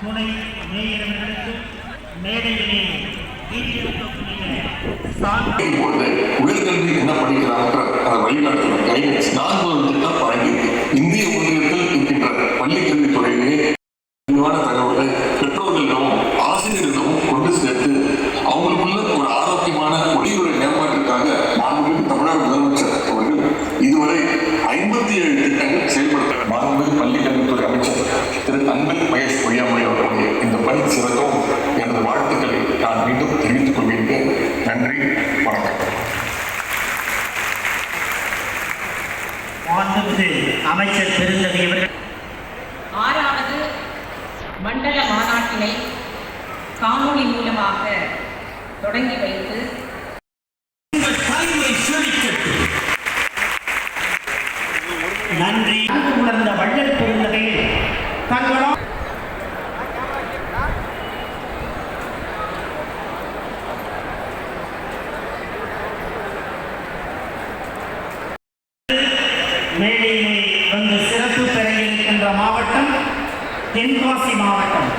துணை மேயர்களுக்கும் மேடையிலே உயர்கல்வி என்ன படிக்கிறாங்க வழிகாட்டுதல் கைடன்ஸ் 4 திட்டம் வழங்கி இந்திய ஒன்றியத்தில் இருக்கின்ற பள்ளிக்கல்வித்துறையிலே தகவலை பெற்றோர்களிடமும் ஆசிரியர்களிடமும் கொண்டு சேர்த்து அவங்களுக்குள்ள ஒரு ஆரோக்கியமான ஒளியுறை மேம்பாட்டிற்காக மாண்புமிகு தமிழ்நாடு முதலமைச்சர் அவர்கள் இதுவரை 57 திட்டங்கள் செயல்படுத்த மாண்புமிகு பள்ளிக்கல்வித்துறை அமைச்சர் திரு அன்பில் மகேஷ் பொய்யாமொழி அவர்களுடைய இந்த பணி சிறக்கும் எனது வாழ்த்துக்களை நான் மீண்டும் தெரிவித்துக் கொள்கிறேன். நன்றி, வணக்கம். அமைச்சர் பெருந்தகை அவர்கள் 6வது மண்டல மாநாட்டினை காணொளி மூலமாக தொடங்கி வைத்து நன்றி உணர்ந்த வள்ளல் பெருந்தகையில் தங்களால் மேடையிலே வந்து சிறப்பு பெற இருக்கின்ற மாவட்டம் தென்காசி மாவட்டம்.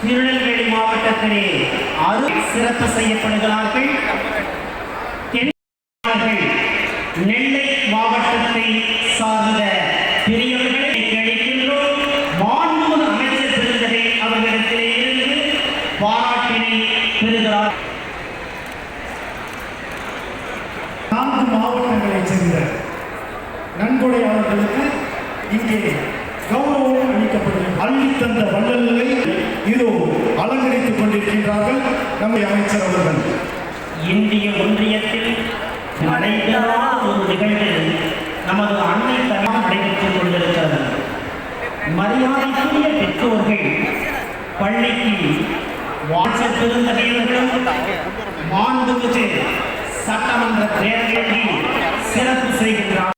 திருநெல்வேலி மாவட்டத்திலே சிறப்பு செய்யப்படுகிறார்கள். நெல்லை மாவட்டத்தை சார்ந்த பெரியவர்களை அளிக்கின்றோம். மாண்புமிகு அமைச்சர் பெருந்தகை அவர்களிடத்திலே இருந்து பாராட்டினை பெறுகிறார். 4 மாவட்டங்களைச் சேர்ந்த நன்கொடையாளர்களுக்கு இங்கே கௌரவம் அளிக்கப்படுகிறது. அள்ளித்தந்த வள்ளல்களை இதோ அலங்கரித்துக் கொண்டிருக்கின்றார்கள் நம்முடைய அமைச்சர் அவர்கள். இந்திய ஒன்றியத்தில் நடைபெறாத ஒரு நிகழ்வு நமது அன்னை தனியாக நடைபெற்றுக் கொண்டிருக்கிறது. மரியாதைக்குரிய பெற்றோர்கள் பள்ளிக்கு வாட்ஸ்அப் பெருந்தகையவர்களும் மாண்புமிகு சட்டமன்ற தேர்தலில் சிறப்பு செய்கின்றார்.